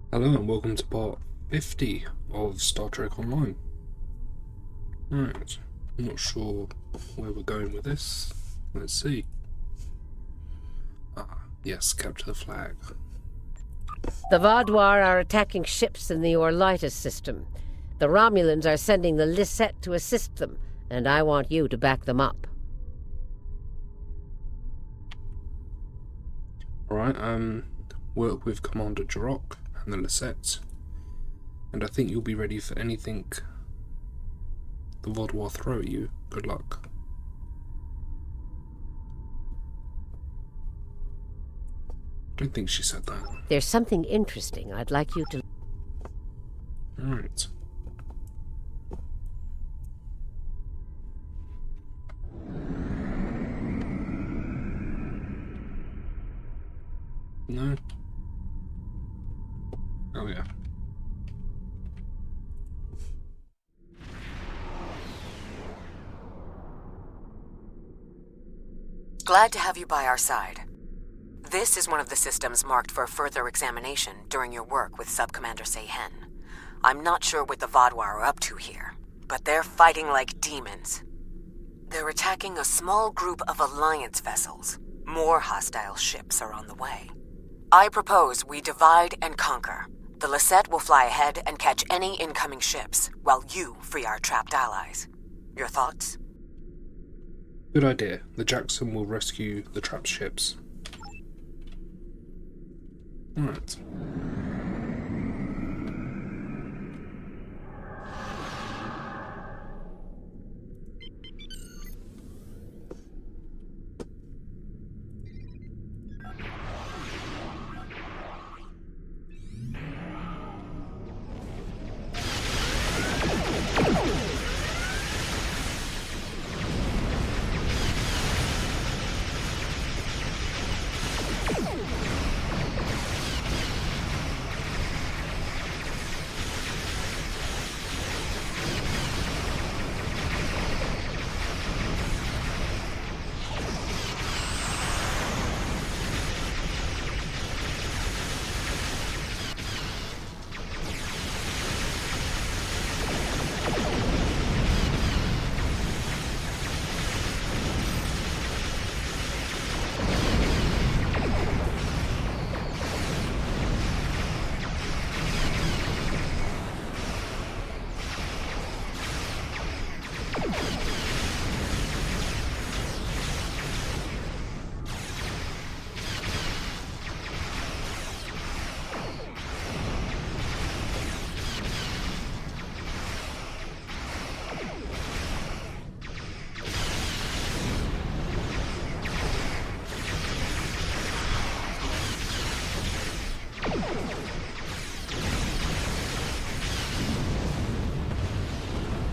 Hello and welcome to part 50 of Star Trek Online. Right, I'm not sure where we're going with this. Let's see. Yes, capture the flag. The Vaadwaur are attacking ships in the Orlitus system. The Romulans are sending the Lieiset to assist them, and I want you to back them up. Alright, work with Commander Jarok and the Lieiset, and I think you'll be ready for anything the Vaadwaur throw at you. Good luck. Don't think she said that. There's something interesting I'd like you to... Alright. No? Oh yeah. Glad to have you by our side. This is one of the systems marked for further examination during your work with Sub-Commander Seyhen. I'm not sure what the Vaadwaur are up to here, but they're fighting like demons. They're attacking a small group of Alliance vessels. More hostile ships are on the way. I propose we divide and conquer. The Lieiset will fly ahead and catch any incoming ships, while you free our trapped allies. Your thoughts? Good idea. The Jackson will rescue the trapped ships. Alright.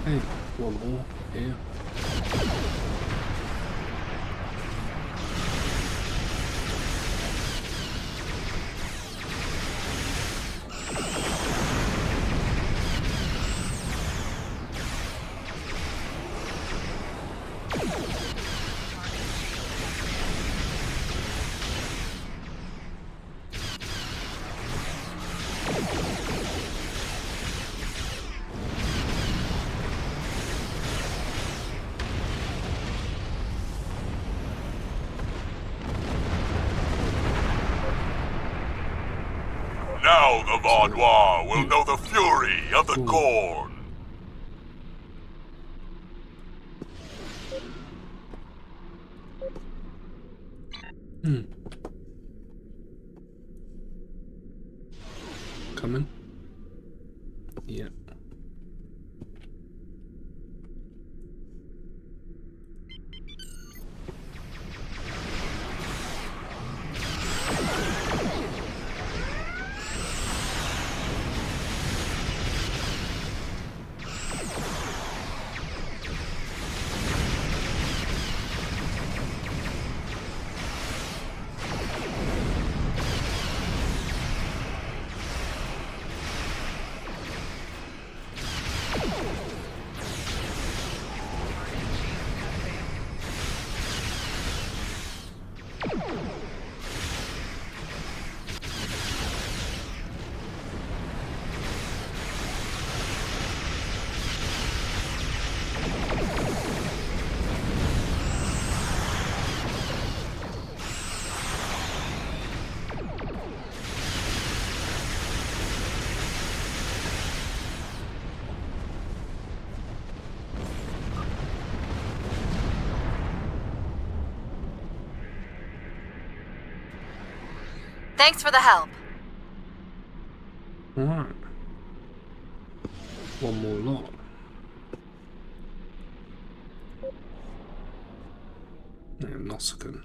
Hey, one more here. Now the Vaadwaur will know the fury of the Gorn. Coming? Yeah. Thanks for the help. Alright. One more lot. Yeah, Nausicaan.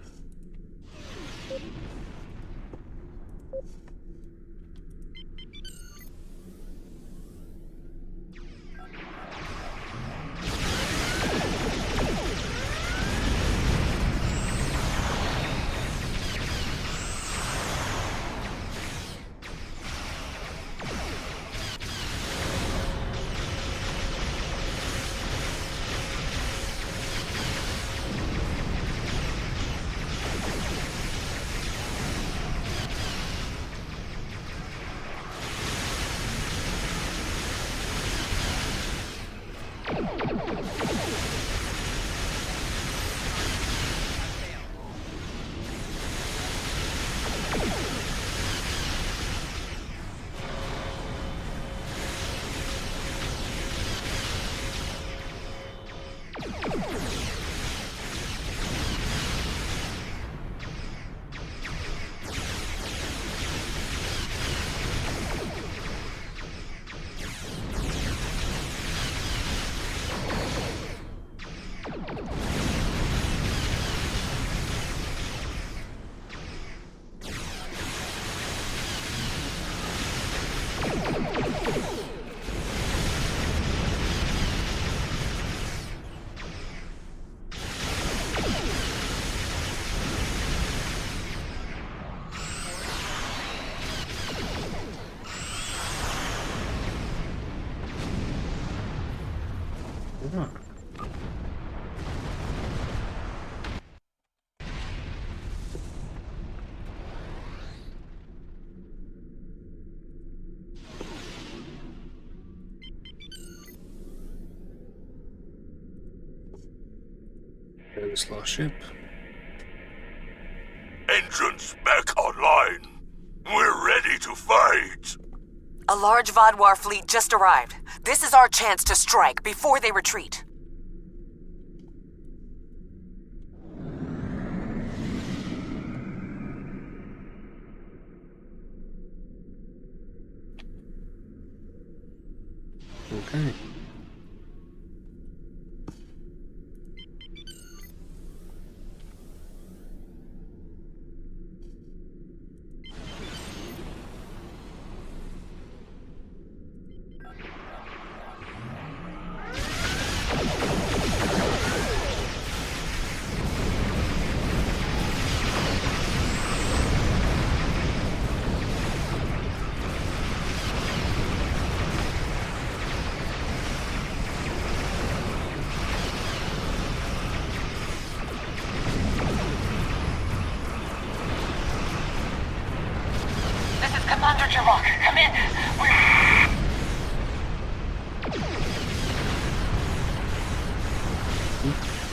Alright. This last ship. Entrance back online. We're ready to fight. A large Vaadwaur fleet just arrived. This is our chance to strike before they retreat. Okay. Commander Jarok, come in.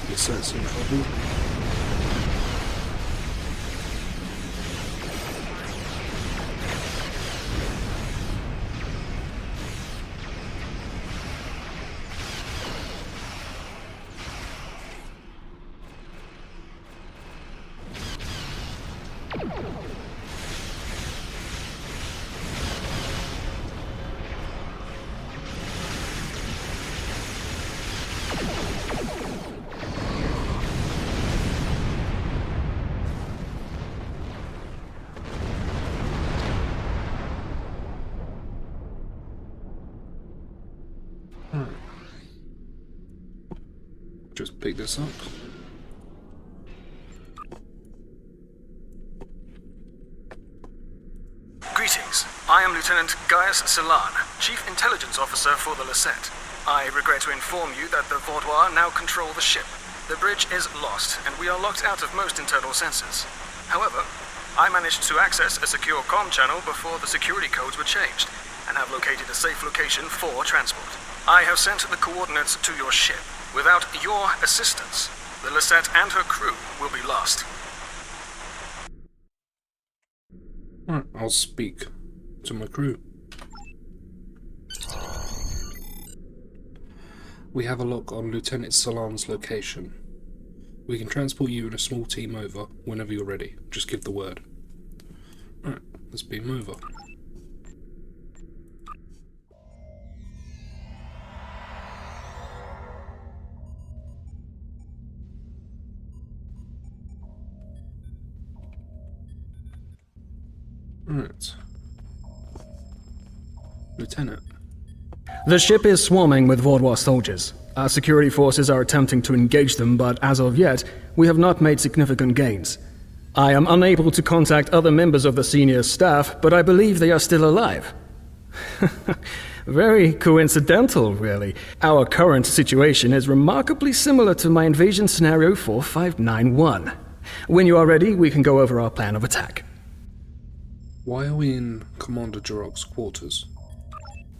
Lieiset's in trouble. Just pick this up. Greetings. I am Lieutenant Gaius Silan, Chief Intelligence Officer for the Lieiset. I regret to inform you that the Vaadwaur now control the ship. The bridge is lost, and we are locked out of most internal sensors. However, I managed to access a secure comm channel before the security codes were changed, and have located a safe location for transport. I have sent the coordinates to your ship. Without your assistance, the Lieiset and her crew will be lost. Alright, I'll speak to my crew. We have a lock on Lieutenant Salan's location. We can transport you and a small team over whenever you're ready. Just give the word. Alright, let's beam over. Right. Lieutenant. The ship is swarming with Vaadwaur soldiers. Our security forces are attempting to engage them, but as of yet, we have not made significant gains. I am unable to contact other members of the senior staff, but I believe they are still alive. Very coincidental, really. Our current situation is remarkably similar to my invasion scenario 4591. When you are ready, we can go over our plan of attack. Why are we in Commander Jarok's quarters?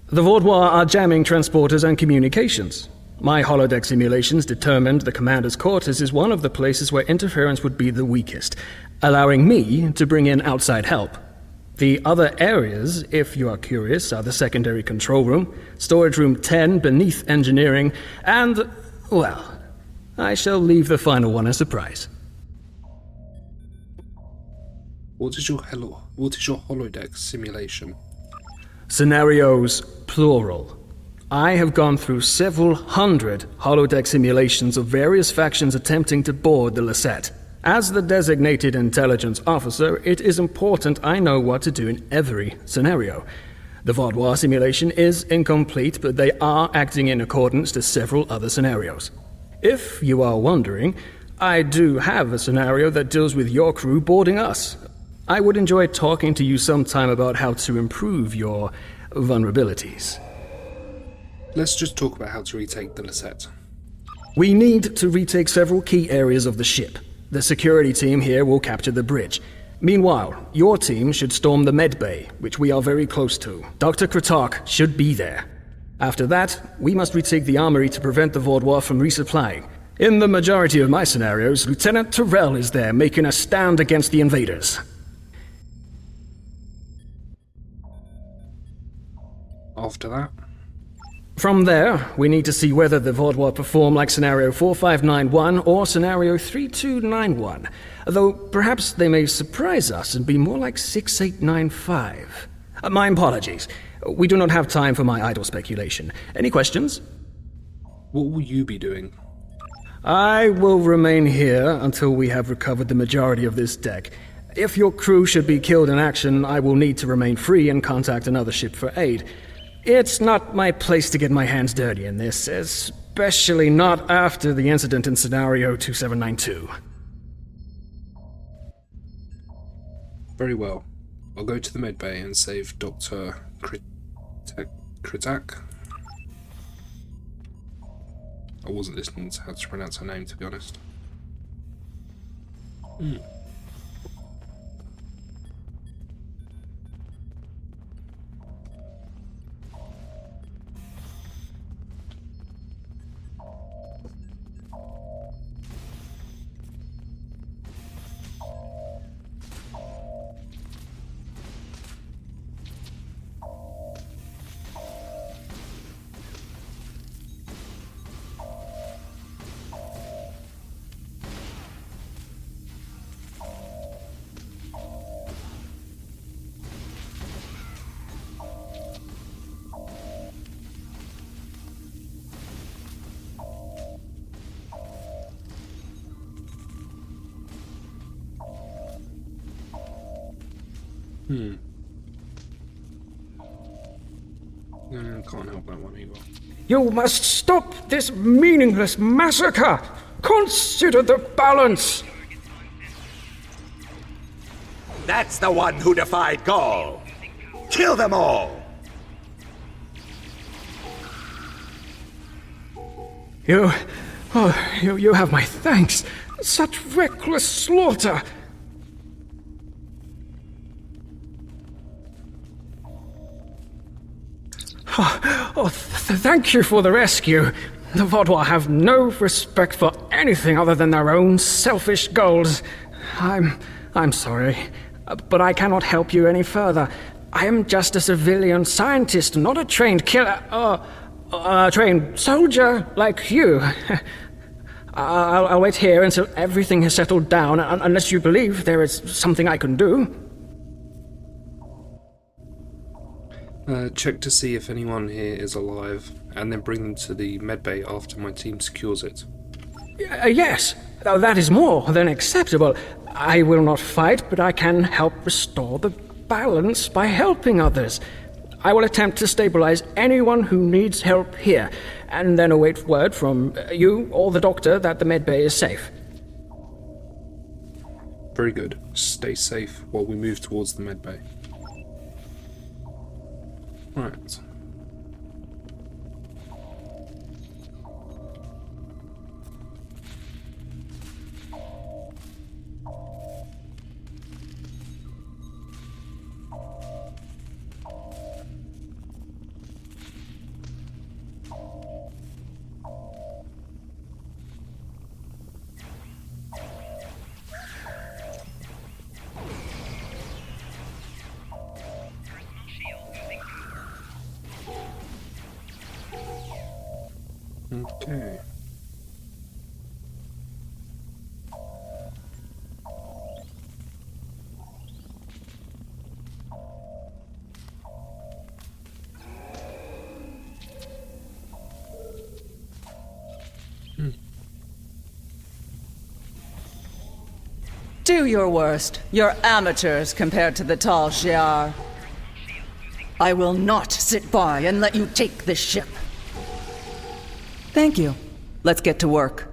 The Vaadwaur are jamming transporters and communications. My holodeck simulations determined the commander's quarters is one of the places where interference would be the weakest, allowing me to bring in outside help. The other areas, if you are curious, are the secondary control room, storage room 10 beneath engineering, and, well, I shall leave the final one a surprise. What is your holodeck simulation? Scenarios, plural. I have gone through several hundred holodeck simulations of various factions attempting to board the Lieiset. As the designated intelligence officer, it is important I know what to do in every scenario. The Vaadwaur simulation is incomplete, but they are acting in accordance to several other scenarios. If you are wondering, I do have a scenario that deals with your crew boarding us. I would enjoy talking to you sometime about how to improve your vulnerabilities. Let's just talk about how to retake the Lieiset. We need to retake several key areas of the ship. The security team here will capture the bridge. Meanwhile, your team should storm the med bay, which we are very close to. Dr. Kratok should be there. After that, we must retake the armory to prevent the Vaadwaur from resupplying. In the majority of my scenarios, Lieutenant Terrell is there making a stand against the invaders. After that? From there, we need to see whether the Vaadwaur perform like Scenario 4591 or Scenario 3291, though perhaps they may surprise us and be more like 6895. My apologies. We do not have time for my idle speculation. Any questions? What will you be doing? I will remain here until we have recovered the majority of this deck. If your crew should be killed in action, I will need to remain free and contact another ship for aid. It's not my place to get my hands dirty in this, especially not after the incident in Scenario 2792. Very well. I'll go to the medbay and save Dr. Kratok. I wasn't listening to how to pronounce her name, to be honest. Can't help that one either. You must stop this meaningless massacre! Consider the balance! That's the one who defied Gaul! Kill them all! You have my thanks. Such reckless slaughter! Thank you for the rescue. The Vaadwaur have no respect for anything other than their own selfish goals. I'm sorry, but I cannot help you any further. I am just a civilian scientist, not a trained killer, a trained soldier like you. I'll wait here until everything has settled down, unless you believe there is something I can do. Check to see if anyone here is alive, and then bring them to the medbay after my team secures it. Yes, that is more than acceptable. I will not fight, but I can help restore the balance by helping others. I will attempt to stabilize anyone who needs help here, and then await word from you or the doctor that the medbay is safe. Very good. Stay safe while we move towards the medbay. Right. Okay. Do your worst. You're amateurs compared to the tall Shi'ar. I will not sit by and let you take this ship. Thank you. Let's get to work.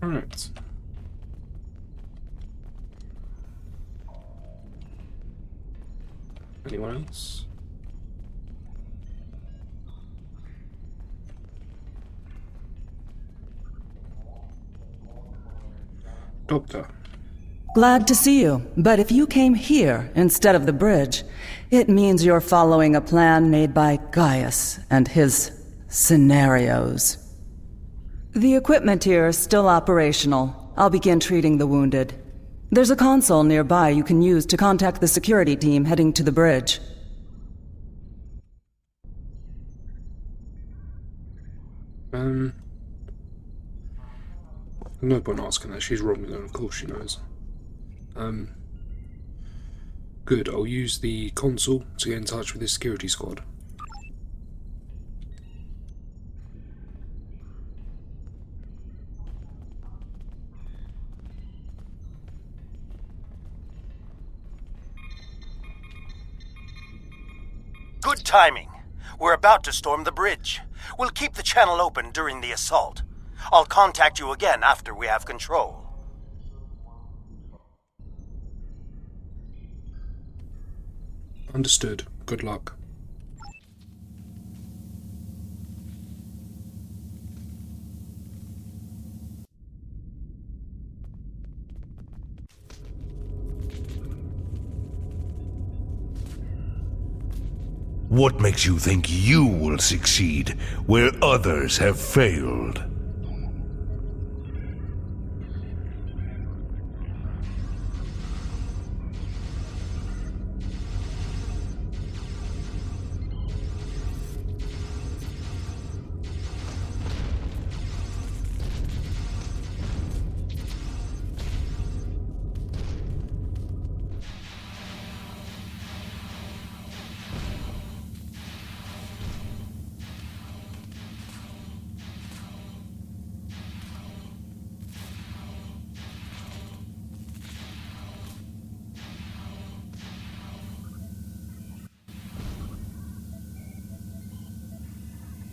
Alright. Anyone else? Doctor. Glad to see you, but if you came here instead of the bridge, it means you're following a plan made by Gaius and his scenarios. The equipment here is still operational. I'll begin treating the wounded. There's a console nearby you can use to contact the security team heading to the bridge. No point asking that. She's Romulan, of course she knows. Good, I'll use the console to get in touch with the security squad. Good timing. We're about to storm the bridge. We'll keep the channel open during the assault. I'll contact you again after we have control. Understood. Good luck. What makes you think you will succeed where others have failed?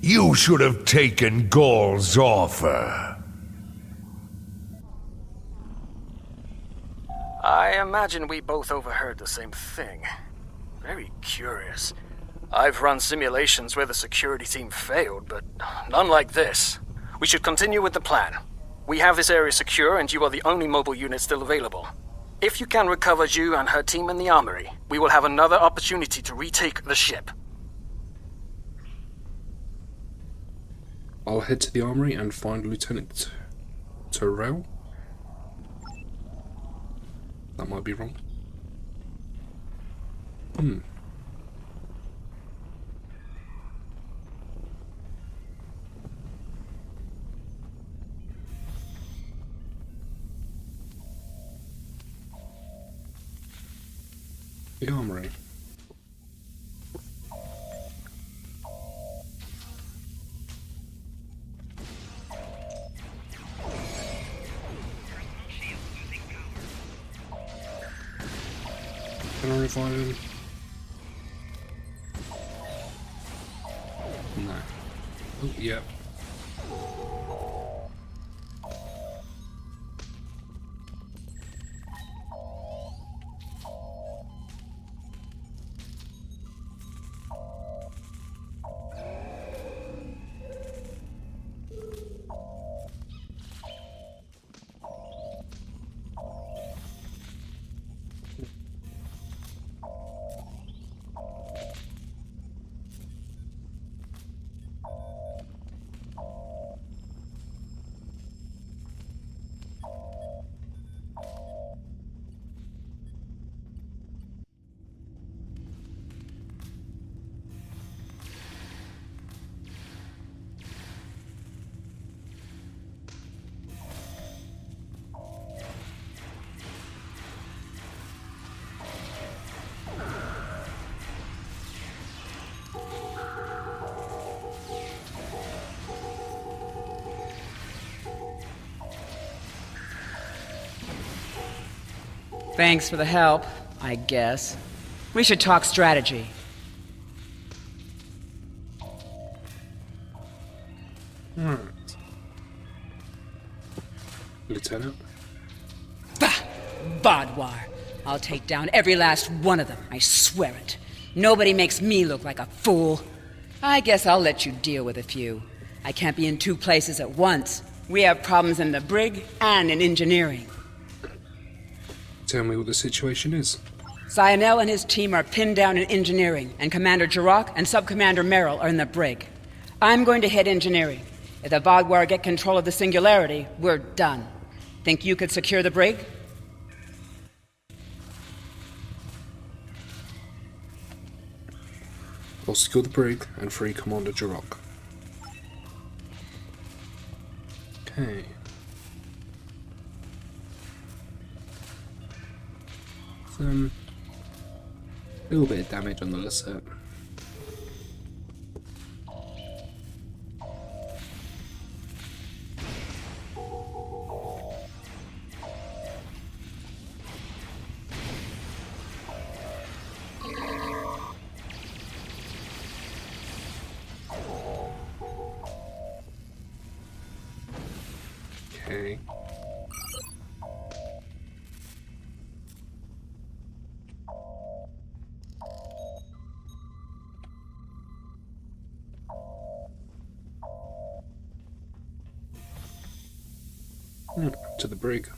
You should have taken Gaul's offer. I imagine we both overheard the same thing. Very curious. I've run simulations where the security team failed, but none like this. We should continue with the plan. We have this area secure, and you are the only mobile unit still available. If you can recover Zhu and her team in the armory, we will have another opportunity to retake the ship. I'll head to the armory and find Lieutenant Terrell. That might be wrong. The armory. revive him? No. Oh, yeah. Thanks for the help, I guess. We should talk strategy. Alright. Lieutenant? Bah! Vaadwaur. I'll take down every last one of them, I swear it. Nobody makes me look like a fool. I guess I'll let you deal with a few. I can't be in two places at once. We have problems in the brig and in engineering. Tell me what the situation is. Zionel and his team are pinned down in engineering, and Commander Jarok and Sub-Commander Merrill are in the brig. I'm going to head engineering. If the Vaadwaur get control of the Singularity, we're done. Think you could secure the brig? I'll secure the brig and free Commander Jarok. Okay. A little bit of damage on the Lieiset. Okay. To the brig.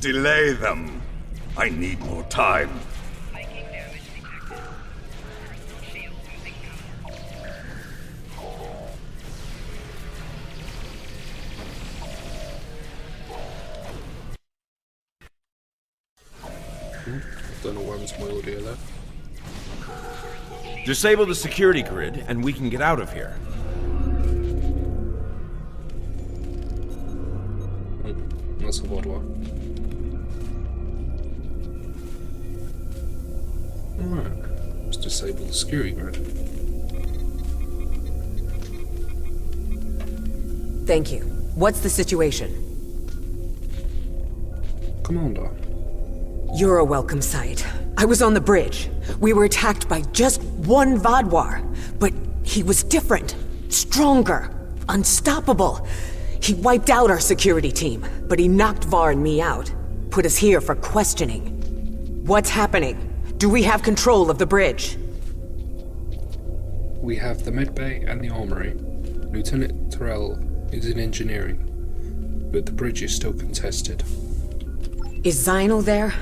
Delay them. I need more time. Don't know why was my audio there. Disable the security grid, and we can get out of here. That's a Vaadwaur. Alright, let's disable the security grid. Thank you. What's the situation? Commander. You're a welcome sight. I was on the bridge. We were attacked by just one Vaadwaur, but he was different, stronger, unstoppable. He wiped out our security team, but he knocked Var and me out. Put us here for questioning. What's happening? Do we have control of the bridge? We have the medbay and the armory. Lieutenant Terrell is in engineering, but the bridge is still contested. Is Zyno there?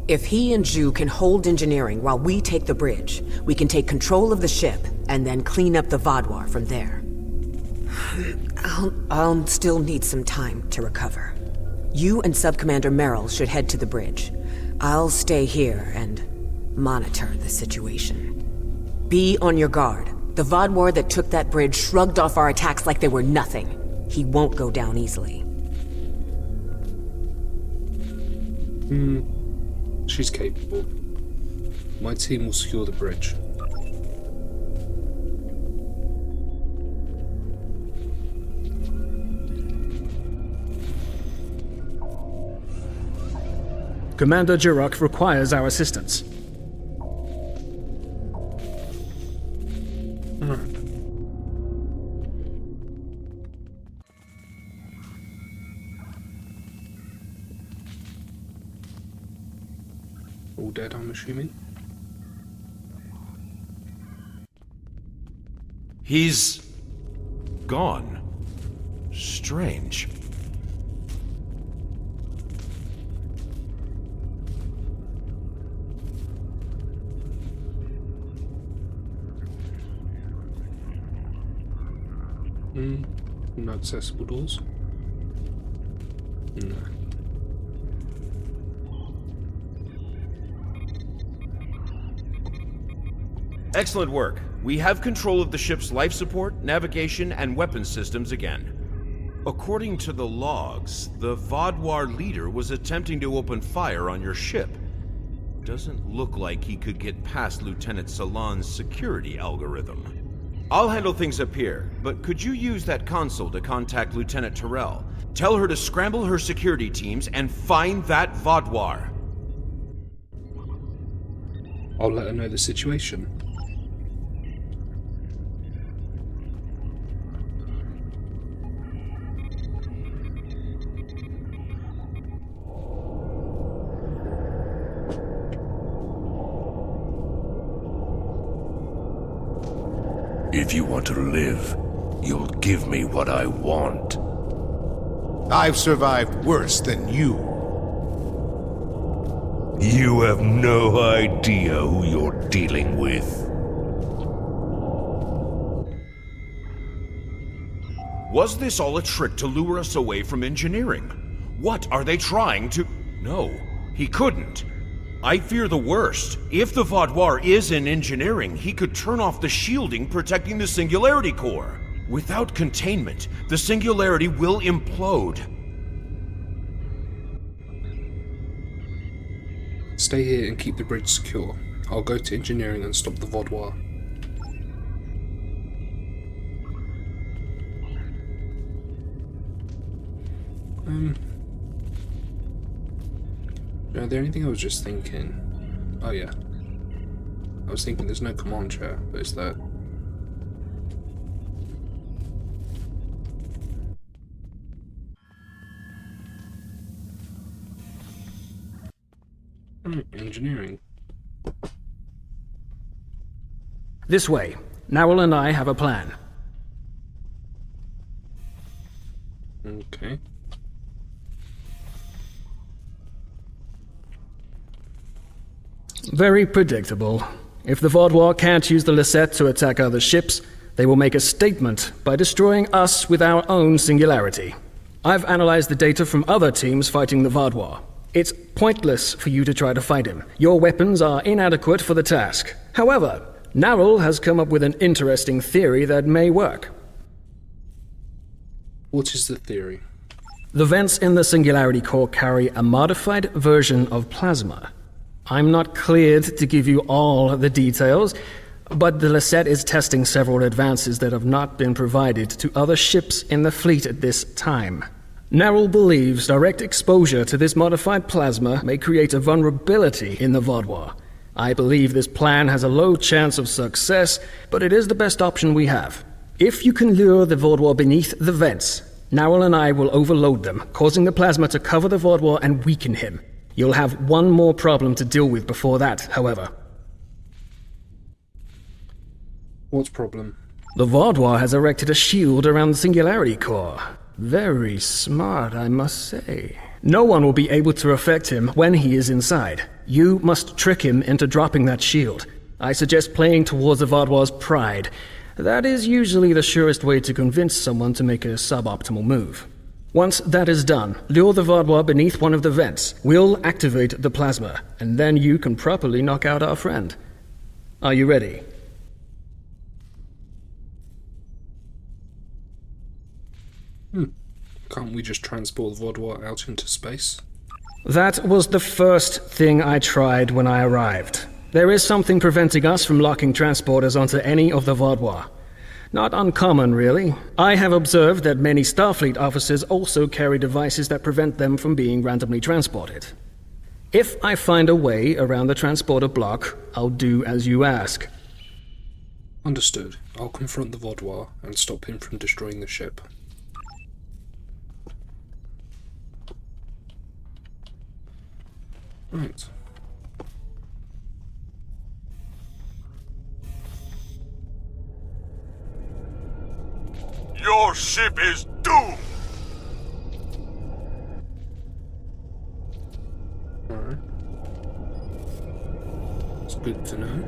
If he and Ju can hold engineering while we take the bridge, we can take control of the ship and then clean up the Vaadwaur from there. I'll still need some time to recover. You and Subcommander Merrill should head to the bridge. I'll stay here and monitor the situation. Be on your guard. The Vaadwaur that took that bridge shrugged off our attacks like they were nothing. He won't go down easily. She's capable. My team will secure the bridge. Commander Jarok requires our assistance. All dead, I'm assuming. He's gone. Strange. No accessible doors. No. Excellent work. We have control of the ship's life support, navigation, and weapons systems again. According to the logs, the Vaadwaur leader was attempting to open fire on your ship. Doesn't look like he could get past Lieutenant Salon's security algorithm. I'll handle things up here, but could you use that console to contact Lieutenant Terrell? Tell her to scramble her security teams and find that Vaadwaur. I'll let her know the situation. If you want to live, you'll give me what I want. I've survived worse than you. You have no idea who you're dealing with. Was this all a trick to lure us away from engineering? What are they trying to... No, he couldn't. I fear the worst. If the Vaadwaur is in engineering, he could turn off the shielding protecting the Singularity Core. Without containment, the Singularity will implode. Stay here and keep the bridge secure. I'll go to engineering and stop the Vaadwaur. Is there anything I was just thinking? Oh yeah. I was thinking there's no command chair, but it's there. Engineering. This way. Narwhal and I have a plan. Okay. Very predictable. If the Vaadwaur can't use the Lieiset to attack other ships, they will make a statement by destroying us with our own singularity. I've analyzed the data from other teams fighting the Vaadwaur. It's pointless for you to try to fight him. Your weapons are inadequate for the task. However, Narwhal has come up with an interesting theory that may work. What is the theory? The vents in the Singularity Core carry a modified version of plasma. I'm not cleared to give you all the details, but the Lieiset is testing several advances that have not been provided to other ships in the fleet at this time. Narwhal believes direct exposure to this modified plasma may create a vulnerability in the Vaadwaur. I believe this plan has a low chance of success, but it is the best option we have. If you can lure the Vaadwaur beneath the vents, Narwhal and I will overload them, causing the plasma to cover the Vaadwaur and weaken him. You'll have one more problem to deal with before that, however. What problem? The Vaadwaur has erected a shield around the Singularity Core. Very smart, I must say. No one will be able to affect him when he is inside. You must trick him into dropping that shield. I suggest playing towards the Vaadwaur's pride. That is usually the surest way to convince someone to make a suboptimal move. Once that is done, lure the Vaadwaur beneath one of the vents. We'll activate the plasma, and then you can properly knock out our friend. Are you ready? Can't we just transport the Vaadwaur out into space? That was the first thing I tried when I arrived. There is something preventing us from locking transporters onto any of the Vaadwaur. Not uncommon, really. I have observed that many Starfleet officers also carry devices that prevent them from being randomly transported. If I find a way around the transporter block, I'll do as you ask. Understood. I'll confront the Vaadwaur and stop him from destroying the ship. Right. Your ship is doomed! Alright. It's good to know.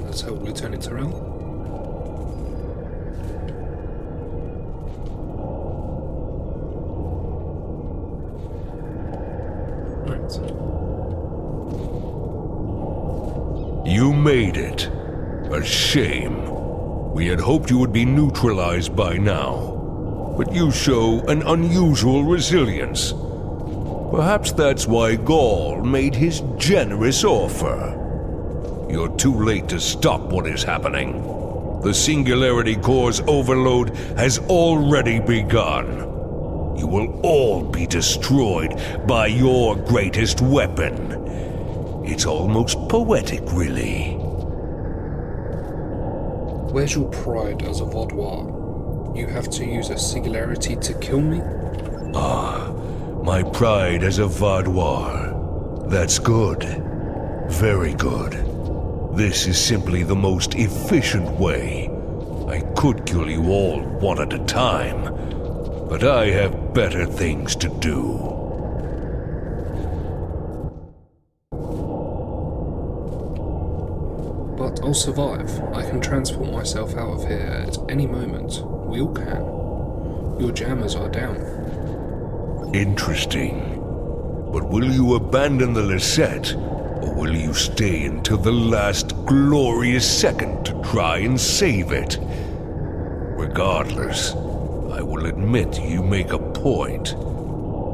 Let's help Lieutenant Terrell. Right. You made it. A shame. We had hoped you would be neutralized by now. But you show an unusual resilience. Perhaps that's why Gaul made his generous offer. You're too late to stop what is happening. The Singularity Core's overload has already begun. You will all be destroyed by your greatest weapon. It's almost poetic, really. Where's your pride as a Vaadwaur? You have to use a singularity to kill me? Ah, my pride as a Vaadwaur. That's good. Very good. This is simply the most efficient way. I could kill you all one at a time, but I have better things to do. But I'll survive. I can transport myself out of here at any moment. We all can. Your jammers are down. Interesting. But will you abandon the Lieiset, or will you stay until the last glorious second to try and save it? Regardless, I will admit you make a point.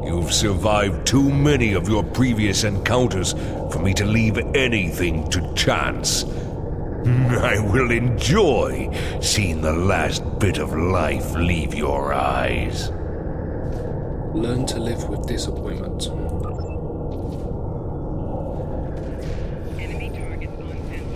You've survived too many of your previous encounters for me to leave anything to chance. I will enjoy seeing the last bit of life leave your eyes. Learn to live with disappointment. Enemy targets on sensor.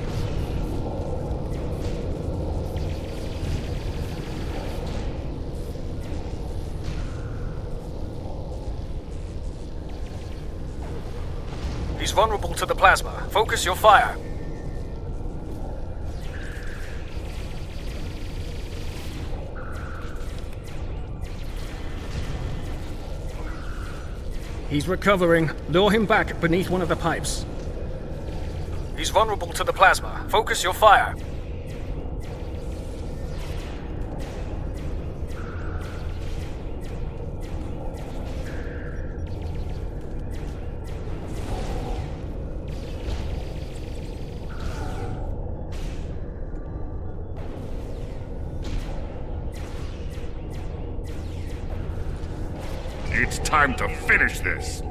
He's vulnerable to the plasma. Focus your fire. He's recovering. Lure him back beneath one of the pipes. He's vulnerable to the plasma. Focus your fire. It's time to finish this!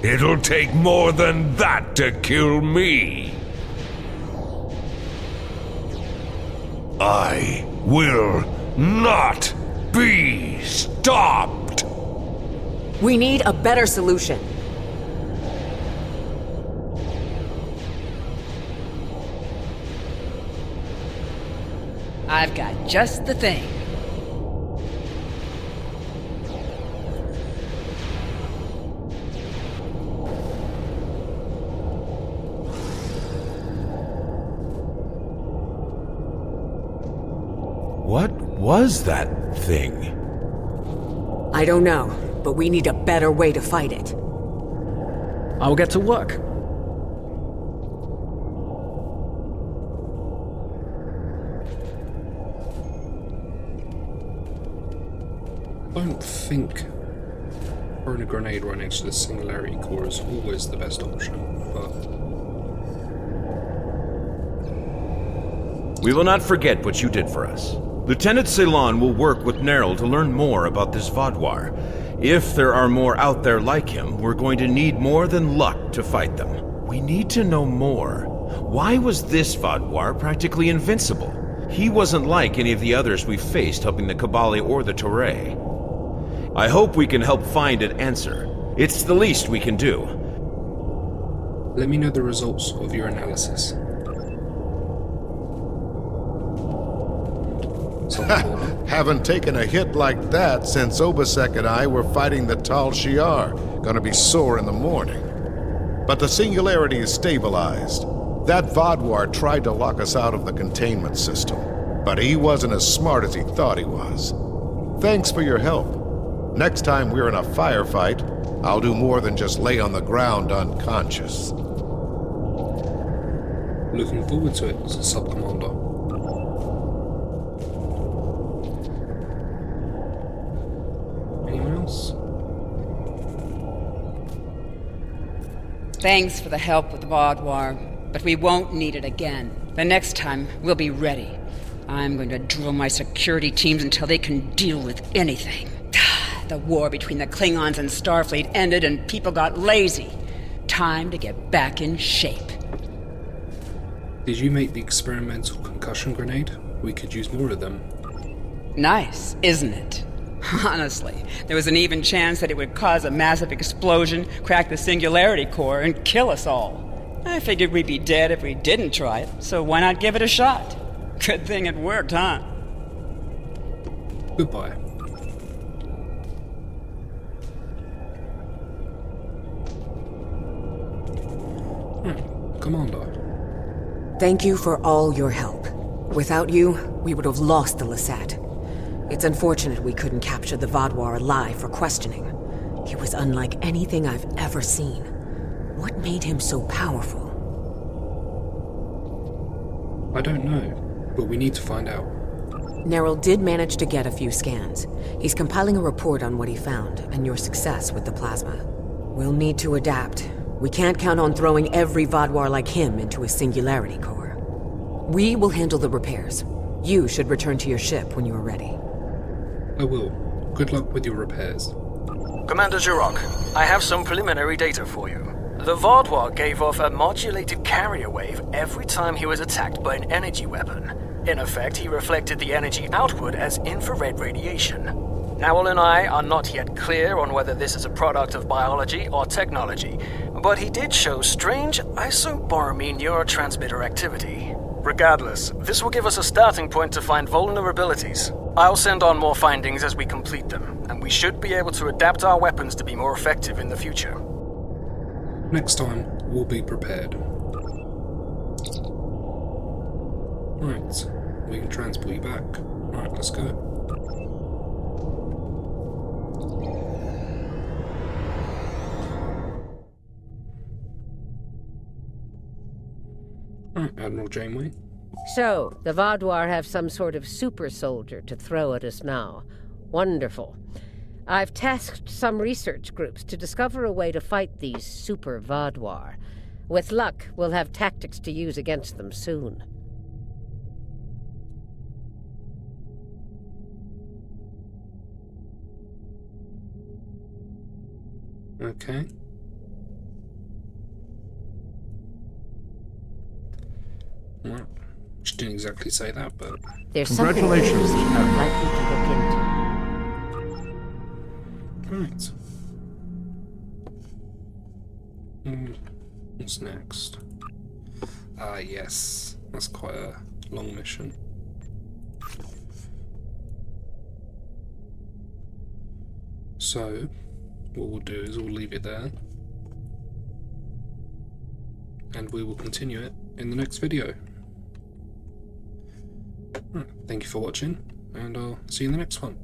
It'll take more than that to kill me. I will not be stopped. We need a better solution. I've got just the thing. What was that thing? I don't know. but we need a better way to fight it. I'll get to work. I don't think throwing a grenade right next to the Singularity Core is always the best option, but... We will not forget what you did for us. Lieutenant Ceylon will work with Nerl to learn more about this Vaadwaur. If there are more out there like him, we're going to need more than luck to fight them. We need to know more. Why was this Vaadwaur practically invincible? He wasn't like any of the others we faced helping the Kabali or the Toray. I hope we can help find an answer. It's the least we can do. Let me know the results of your analysis. Haven't taken a hit like that since Obasek and I were fighting the Tal Shiar. Gonna be sore in the morning. But the Singularity is stabilized. That Vaadwaur tried to lock us out of the containment system, but he wasn't as smart as he thought he was. Thanks for your help. Next time we're in a firefight, I'll do more than just lay on the ground unconscious. Looking forward to it, Sub-Commander. Anyone else? Thanks for the help with the Vaadwaur, but we won't need it again. The next time, we'll be ready. I'm going to drill my security teams until they can deal with anything. The war between the Klingons and Starfleet ended and people got lazy. Time to get back in shape. Did you make the experimental concussion grenade? We could use more of them. Nice, isn't it? Honestly, there was an even chance that it would cause a massive explosion, crack the Singularity Core, and kill us all. I figured we'd be dead if we didn't try it, so why not give it a shot? Good thing it worked, huh? Goodbye. Commander. Thank you for all your help. Without you, we would have lost the Lieiset. It's unfortunate we couldn't capture the Vaadwaur alive for questioning. He was unlike anything I've ever seen. What made him so powerful? I don't know, but we need to find out. Nerl did manage to get a few scans. He's compiling a report on what he found, and your success with the plasma. We'll need to adapt. We can't count on throwing every Vaadwaur like him into a Singularity Core. We will handle the repairs. You should return to your ship when you are ready. I will. Good luck with your repairs. Commander Jirok, I have some preliminary data for you. The Vaadwaur gave off a modulated carrier wave every time he was attacked by an energy weapon. In effect, he reflected the energy outward as infrared radiation. Nowell and I are not yet clear on whether this is a product of biology or technology, but he did show strange isoboromine neurotransmitter activity. Regardless, this will give us a starting point to find vulnerabilities. I'll send on more findings as we complete them, and we should be able to adapt our weapons to be more effective in the future. Next time, we'll be prepared. Right, we can transport you back. Right, let's go. Right, Admiral Janeway. So, the Vaadwaur have some sort of super soldier to throw at us now. Wonderful. I've tasked some research groups to discover a way to fight these super Vaadwaur. With luck, we'll have tactics to use against them soon. Okay. Well, she didn't exactly say that, but... There's something interesting I'd like you to look into. Right. What's next? Ah, yes. That's quite a long mission. So, what we'll do is we'll leave it there. And we will continue it in the next video. Right, thank you for watching, and I'll see you in the next one.